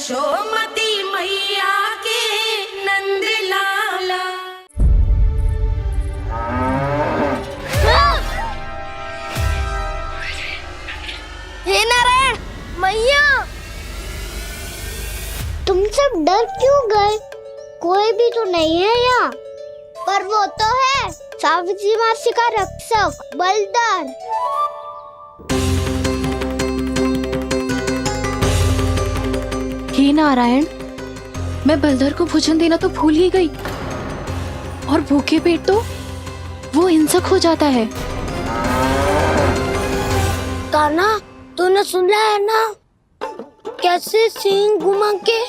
यशोमती मैया के नंद लाला। हे नारायण मैया, तुम सब डर क्यों गए? कोई भी तो नहीं है यहाँ। पर वो तो है, सावित्री मासी का रक्षक बलदार। हे नारायण, मैं बलधर को भोजन देना तो भूल ही गई, और भूखे पेट तो वो हिंसक हो जाता है। कान्हा, तूने सुना है ना कैसे सींग घुमा के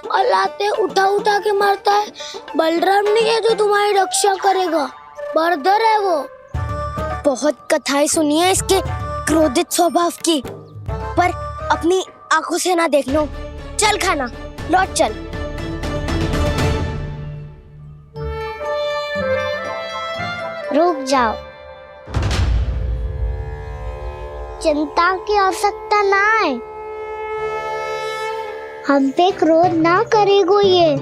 और लाते उठा उठा के मारता है? बलराम नहीं है जो तुम्हारी रक्षा करेगा, बलधर है वो। बहुत कथाएं सुनी है इसके क्रोधित स्वभाव की, पर अपनी आंखों से ना देख लो। चल खाना, लौट चल। रुक जाओ, चिंता की आवश्यकता ना है। हम पे क्रोध ना करेगो ये।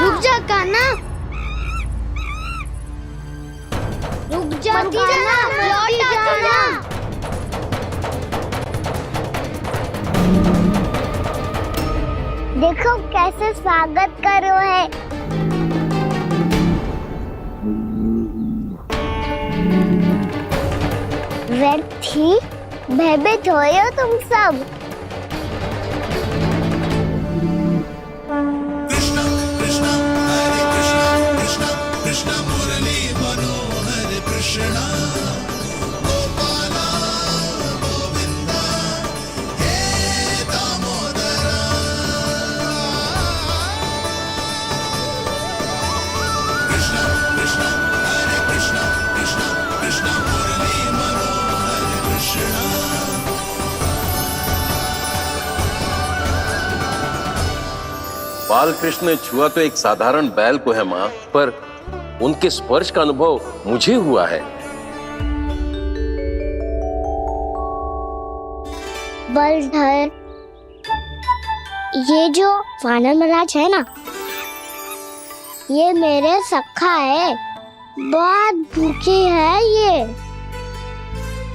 रुक जा कान्हा, रुक जा कान्हा, लौट आ जाना। देखो कैसे स्वागत करो है। व्यर्थी भयभीत हो तुम सब। कृष्णा कृष्णा हरे कृष्णा कृष्णा कृष्णा मुरली मनोहर कृष्णा गोपाला गोविंदा हे दामोदरा। कृष्णा कृष्णा हरे कृष्णा कृष्णा कृष्णा मुरली मनोहर कृष्णा। बाल कृष्ण ने छुआ तो एक साधारण बैल को है माँ, पर उनके स्पर्श का अनुभव मुझे हुआ है। बलधर, ये जो वानर महाराज है ना, ये मेरे सखा है। बहुत भूखे है ये,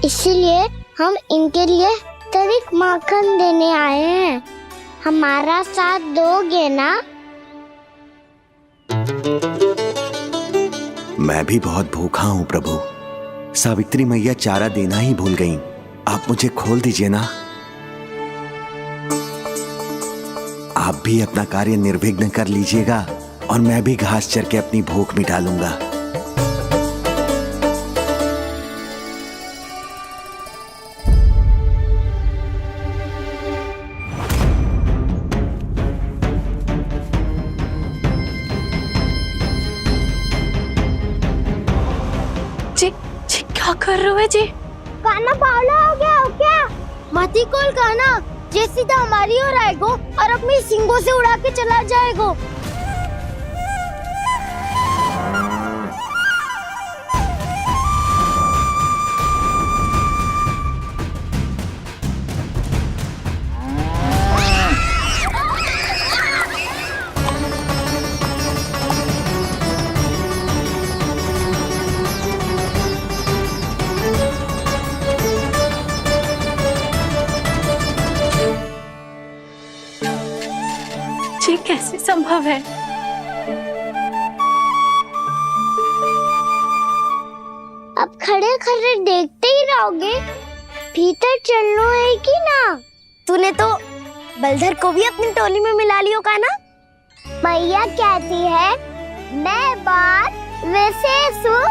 इसीलिए हम इनके लिए तरिक माखन देने आए हैं। हमारा साथ दोगे ना? मैं भी बहुत भूखा हूँ प्रभु। सावित्री मैया चारा देना ही भूल गईं। आप मुझे खोल दीजिए ना। आप भी अपना कार्य निर्विघ्न कर लीजिएगा और मैं भी घास चर के अपनी भूख मिटा लूंगा। क्या कर रहे हो जी? कान्हा पावला हो गया हो क्या? मती कोल कान्हा, जे सीधा हमारी ओर आएगो और अपनी सींगों से उड़ा के चला जाएगो। ये कैसे संभव है? अब खड़े खड़े देखते ही रहोगे? भीतर चलना है कि ना? तूने तो बलधर को भी अपनी टोली में मिला लियो का ना? भैया कहती है मैं बात विशेष हूँ,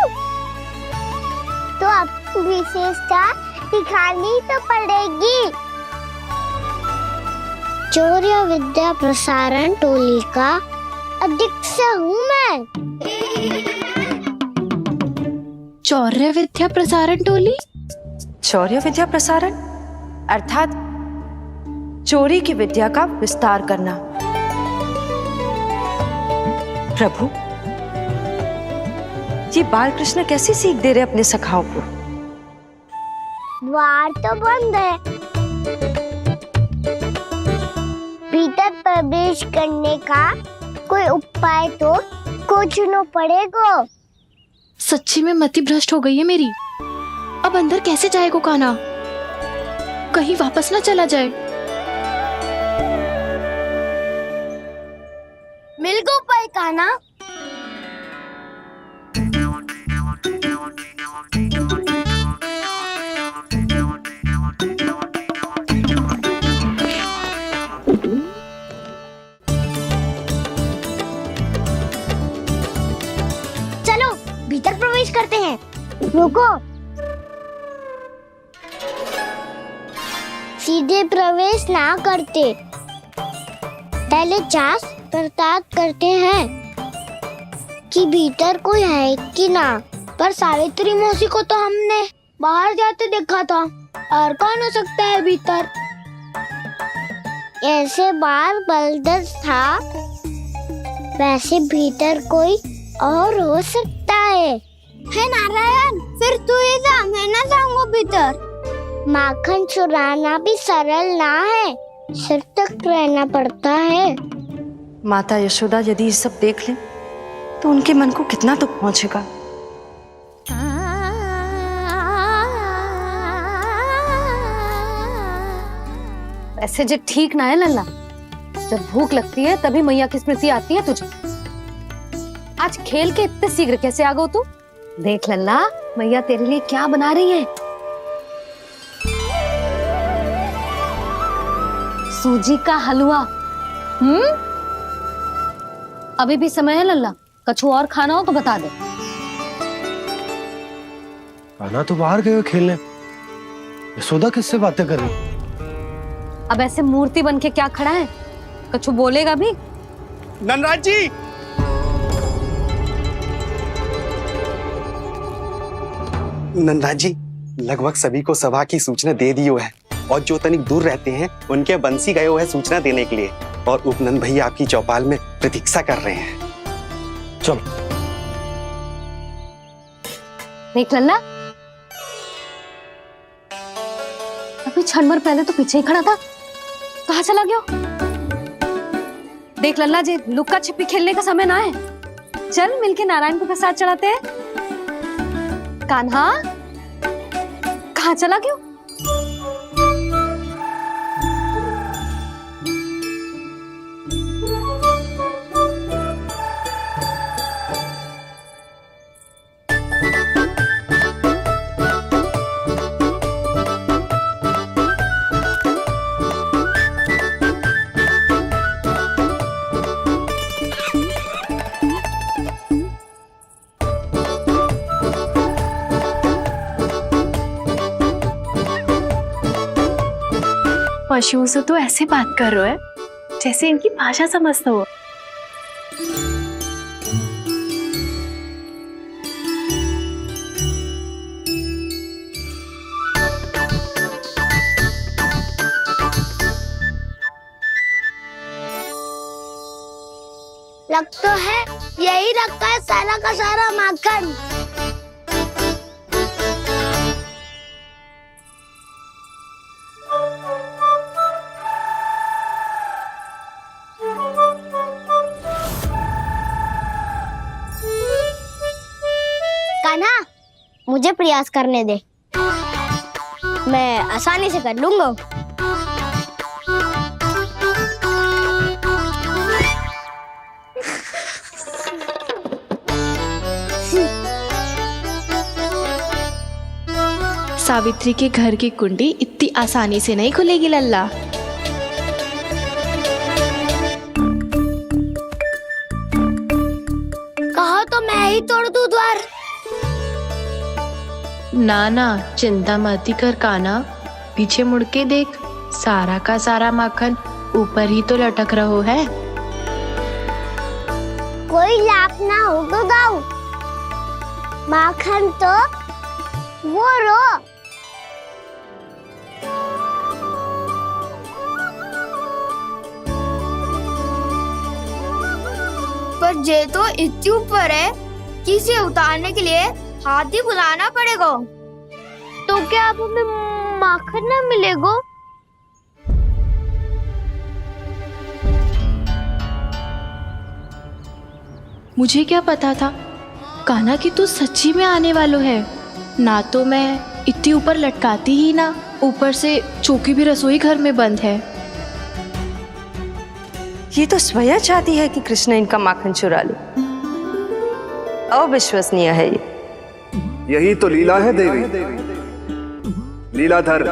तो अब विशेषता दिखानी तो पड़ेगी। चौर्य विद्या प्रसारण टोली का अध्यक्ष हूँ मैं। चौर्य विद्या प्रसारण टोली? चौर्य विद्या प्रसारण अर्थात चोरी की विद्या का विस्तार करना। प्रभु, ये बाल कृष्ण कैसी सीख दे रहे अपने सखाओं को? द्वार तो बंद है, भीतर प्रवेश करने का कोई उपाय तो खोजना पड़ेगा। सच्ची में मति भ्रष्ट हो गई है मेरी। अब अंदर कैसे जाएगा कान्हा? कहीं वापस ना चला जाए। मिल गो उपाय कान्हा। चलो भीतर प्रवेश करते हैं। रुको, सीधे प्रवेश ना करते, पहले जांच पड़ताल करते हैं कि भीतर कोई है कि ना। पर सावित्री मौसी को तो हमने बाहर जाते देखा था, और कौन हो सकता है भीतर? ऐसे बार बलदर था, वैसे भीतर कोई और हो सकता है नारायण? फिर तू ही जा, मैं ना जाऊंगा भीतर। माखन चुराना भी सरल ना है, सिर तक रहना पड़ता है। माता यशोदा यदि ये सब देख ले तो उनके मन को कितना दुख पहुंचेगा। ऐसे जो ठीक ना है लल्ला, जब भूख लगती है तभी मैया की स्मृति आती है तुझे। आज खेल के इतने शीघ्र कैसे आ गो तू? देख लल्ला, मैया तेरे लिए क्या बना रही है। सूजी का हलवा। अभी भी समय है लल्ला, कछु और खाना हो तो बता दे। कान्हा तो बाहर गए खेलने, यशोदा किससे बातें कर रही? अब ऐसे मूर्ति बन के क्या खड़ा है, कछु बोलेगा भी? ननराज जी, नंदराज जी, लगभग सभी को सभा की सूचना दे दी है, और जो तनिक दूर रहते हैं उनके बंसी गए हुए हैं सूचना देने के लिए, और उपनंद भैया आपकी चौपाल में प्रतीक्षा कर रहे हैं। चलो। देख लल्ला, अभी क्षण भर पहले तो पीछे ही खड़ा था, कहाँ चला गया? देख लल्ला जी, लुक्का छिपी खेलने का समय ना है, चल मिलके नारायण को प्रसाद चढ़ाते हैं। कान्हा, कहाँ चला गया? पशुओं से तो ऐसे बात कर रहे हो जैसे इनकी भाषा समझते हो। लग तो है यही रखा है सारा का सारा माखन। कान्हा, मुझे प्रयास करने दे, मैं आसानी से कर लूंगा। सावित्री के घर की कुंडी इतनी आसानी से नहीं खुलेगी लल्ला। कहो तो मैं ही तोड़ दूं द्वार। ना ना, चिंता मत कर कान्हा, पीछे मुड़ के देख, सारा का सारा माखन ऊपर ही तो लटक रहो है। कोई लाभ ना हो तो गाऊ, माखन तो वो रो। पर जे तो इतनी ऊपर है, चक्की से उतारने के लिए हाथी बुलाना पड़ेगा। तो क्या अब हमें माखन ना मिलेगा? मुझे क्या पता था कान्हा कि तू सच्ची में आने वालो है। ना तो मैं इतनी ऊपर लटकाती ही ना, ऊपर से चौकी भी रसोई घर में बंद है। ये तो स्वयं चाहती है कि कृष्ण इनका माखन चुरा ले। अविश्वसनीय है ये। यही तो लीला है देवी, लीलाधर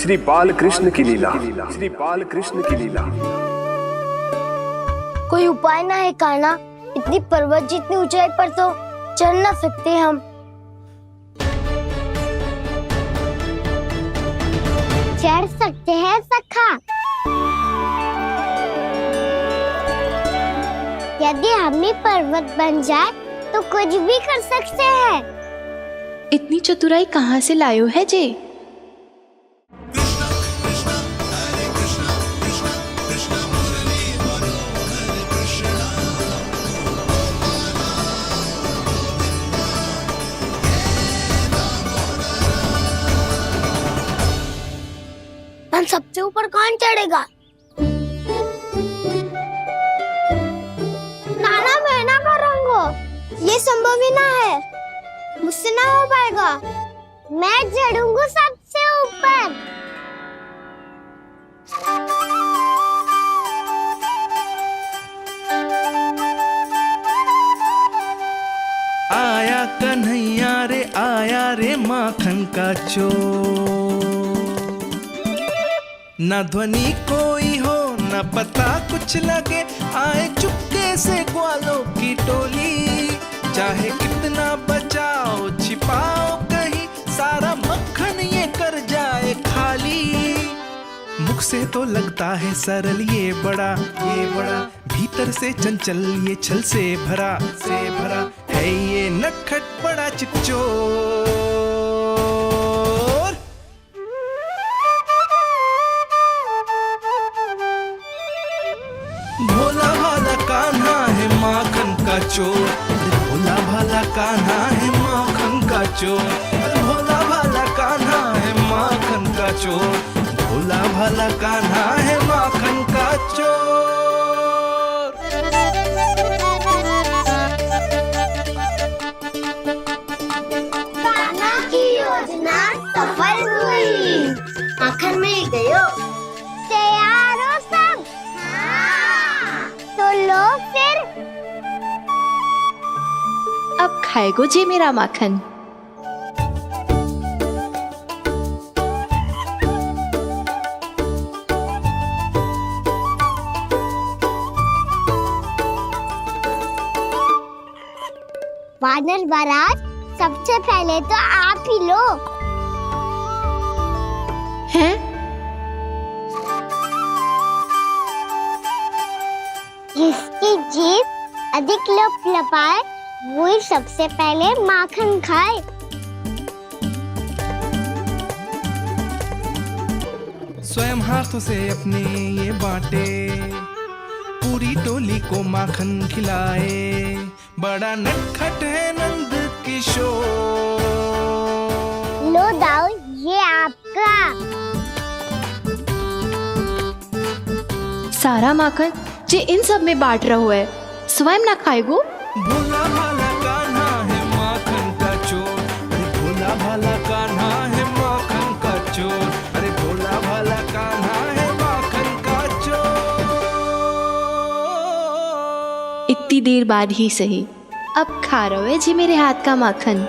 श्री बाल कृष्ण की लीला, श्री बाल कृष्ण की लीला। कोई उपाय ना है कान्हा? इतनी पर्वत जितनी ऊंचाई पर तो चढ़ ना सकते हम। चढ़ सकते हैं सखा। यदि हम ही पर्वत बन जाए तो कुछ भी कर सकते हैं। इतनी चतुराई कहाँ से लायो है जे? हम सबसे ऊपर कौन चढ़ेगा? नाना मैं ना करूँगा, ये संभव ही ना है, मुझसे ना हो पाएगा। मैं चढ़ूंगा सबसे ऊपर। आया कन्हैया रे आया रे माखन का चोर, न ध्वनि कोई हो न पता कुछ लगे, आए चुपके से ग्वालों की टोली। चाहे कितना बचाओ छिपाओ कहीं, सारा मक्खन ये कर जाए खाली। मुख से तो लगता है सरल ये बड़ा भीतर से चंचल ये छल से भरा है ये नटखट बड़ा चिच्चोर। भोला भाला कान्हा है माखन का चोर, भोला भाला कान्हा है माखन का चोर, भोला भाला कान्हा है माखन का चोर, भोला भाला कान्हा है माखन का चोर। कान्हा की योजना सफल हुई, माखन मिल गयो। तैयार हो सब? हाँ। तो लो फिर। अब खाएगो जे मेरा माखन। वानर महाराज, सबसे पहले तो आप ही लो। हैं? जिसकी जीभ अधिक लपलपाए वही सबसे पहले माखन खाए। स्वयं हाथों से अपने ये बांटे, पूरी टोली को माखन खिलाए, बड़ा नटखट है नंद किशोर। लो दाऊ, ये आपका। सारा माखन जे इन सब में बांट रहो है, स्वयं ना खाएगो। भोला भाला कान्हा है माखन का चोर, अरे भोला भाला कान्हा है माखन का चोर, अरे भोला भाला कान्हा है माखन का चोर। इतनी देर बाद ही सही, अब खा रहो है जी मेरे हाथ का माखन।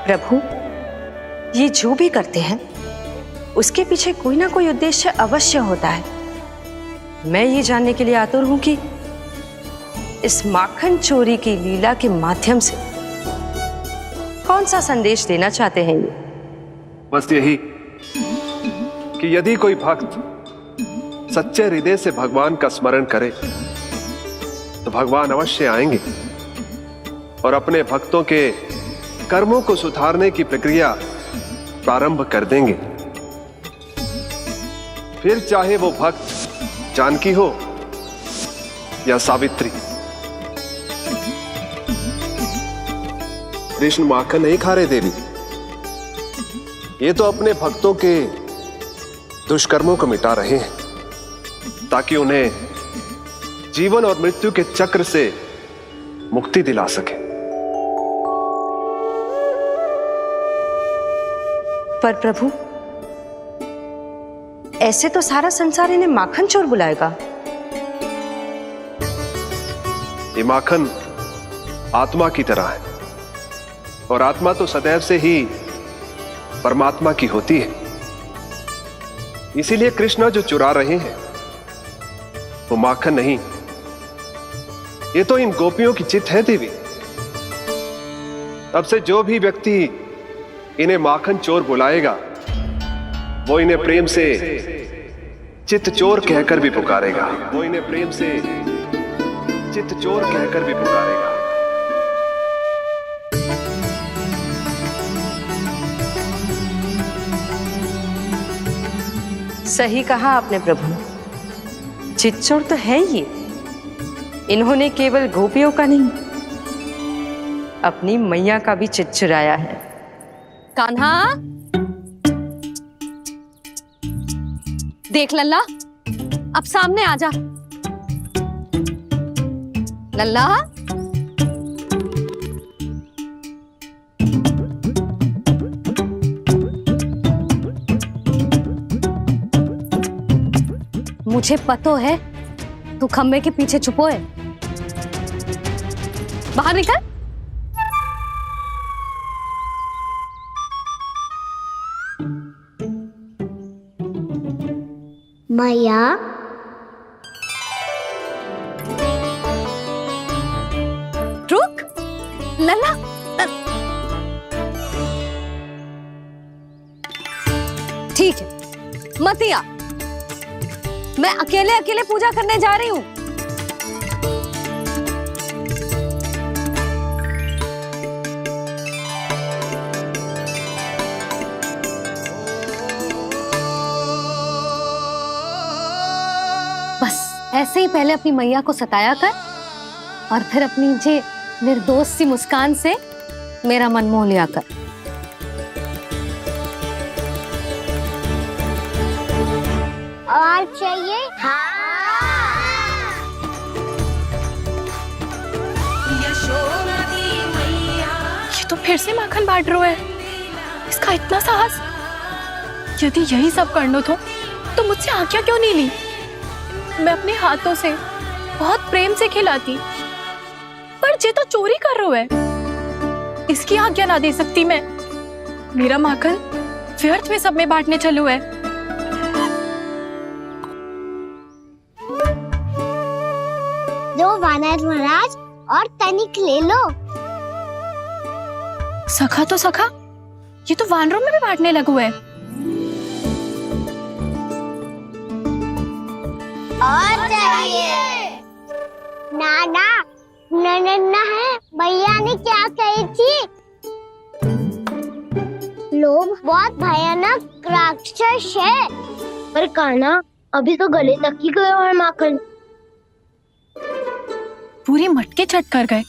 प्रभु, ये जो भी करते हैं उसके पीछे कोई ना कोई उद्देश्य अवश्य होता है। मैं ये जानने के लिए आतुर हूं कि इस माखन चोरी की लीला के माध्यम से कौन सा संदेश देना चाहते हैं ये। बस यही कि यदि कोई भक्त सच्चे हृदय से भगवान का स्मरण करे तो भगवान अवश्य आएंगे और अपने भक्तों के कर्मों को सुधारने की प्रक्रिया प्रारंभ कर देंगे। फिर चाहे वो भक्त जानकी हो या सावित्री, कृष्ण माखन नहीं खा रहे देवी, ये तो अपने भक्तों के दुष्कर्मों को मिटा रहे हैं ताकि उन्हें जीवन और मृत्यु के चक्र से मुक्ति दिला सके। पर प्रभु, ऐसे तो सारा संसार इन्हें माखन चोर बुलाएगा। ये माखन आत्मा की तरह है और आत्मा तो सदैव से ही परमात्मा की होती है। इसीलिए कृष्ण जो चुरा रहे हैं वो माखन नहीं, ये तो इन गोपियों की चित्त है देवी। तब से जो भी व्यक्ति इन्हें माखन चोर बुलाएगा वो इन्हें प्रेम से चित्त चोर कहकर भी पुकारेगा। वो इन्हें प्रेम से चित्त चोर कहकर भी पुकारेगा। सही कहा आपने प्रभु, चित्त चोर तो है ये। इन्होंने केवल गोपियों का नहीं, अपनी मैया का भी चित्त चुराया है। कान्हा, देख लल्ला, अब सामने आ जा। लल्ला, मुझे पतो है तू खम्बे के पीछे छुपो है। बाहर निकल। मैया, रुक लल्ला, ठीक है मत आ, मैं अकेले अकेले पूजा करने जा रही हूँ। बस ऐसे ही पहले अपनी मैया को सताया कर और फिर अपनी जे निर्दोष सी मुस्कान से मेरा मन मोह लिया कर। और चाहिए? ये तो फिर से माखन बांट रहा है। इसका इतना साहस। यदि यही सब करना तो मुझसे आज्ञा क्यों नहीं ली? मैं अपने हाथों से बहुत प्रेम से खिलाती, पर ये तो चोरी कर रहा है। इसकी आज्ञा ना दे सकती मैं। मेरा माखन व्यर्थ में सब में बांटने चलू है। दो वानर महाराज और तनिक ले लो। सखा तो सखा, ये तो वानरों में भी बांटने लगू है। और चाहिए? नाना, नन्ना है, भैया ने क्या कही थी? लोभ बहुत भयानक राक्षस है। पर कान्हा, अभी तो गले तक ही गया है माखन। पूरी मटके चट कर गए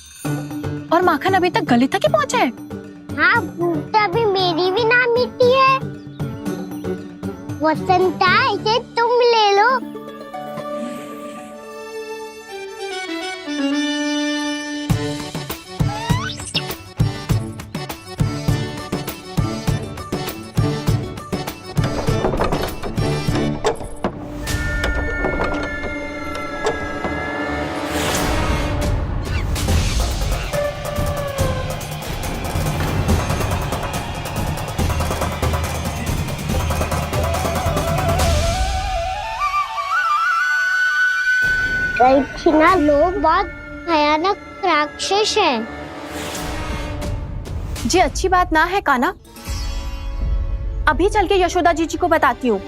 और माखन अभी तक गले तक ही पहुंचा है। हाँ, तभी मेरी भी ना मिट्टी है। वसंता, इसे तुम ले लो। ना, लोग बहुत भयानक राक्षस हैं। जी अच्छी बात ना है कान्हा। अभी चल के यशोदा जी को बताती हूँ।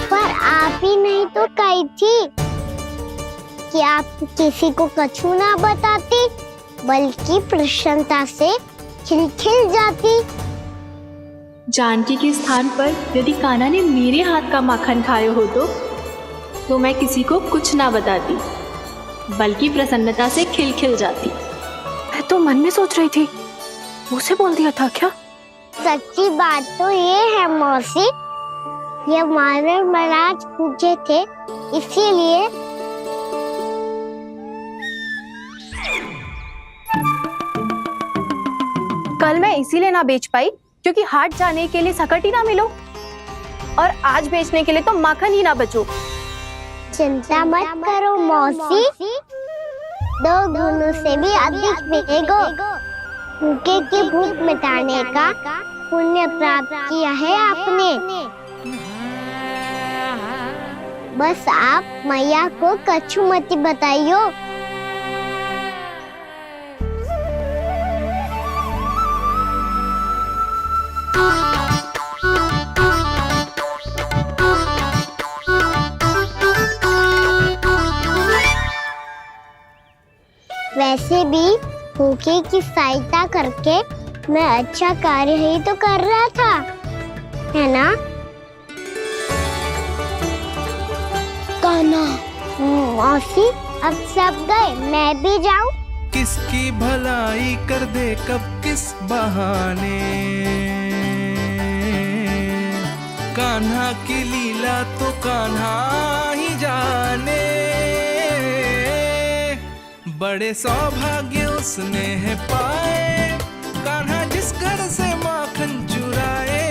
पर आप ही नहीं तो कही थी कि आप किसी को कछु ना बताती, बल्कि प्रसन्नता से खिलखिल जाती। जानकी के स्थान पर यदि कान्हा ने मेरे हाथ का माखन खाया हो तो मैं किसी को कुछ ना बताती, बल्कि प्रसन्नता से खिलखिल जाती। मैं तो मन में सोच रही थी, मुझसे बोल दिया था क्या? सच्ची बात तो ये है मौसी, ये मानव महाराज पूछे थे इसीलिए। कल मैं इसीलिए ना बेच पाई क्योंकि हाट जाने के लिए सकट ही ना मिलो, और आज बेचने के लिए तो माखन ही ना बचो। चिंता मत करो मौसी, 2 गुणों से भी अधिक मिलेगा। भूखे की भूख मिटाने का पुण्य प्राप्त किया है आपने। बस आप मैया को कछुमती बताइयो। वैसे भी भूखे की सहायता करके मैं अच्छा कार्य ही तो कर रहा था, है ना? कान्हा, मौसी अब सब गए, मैं भी जाऊं? किसकी भलाई कर दे कब किस बहाने, कान्हा की लीला तो कान्हा ही जाने। बड़े सौभाग्य उसने है पाए, कान्हा जिस घर से माखन चुराए।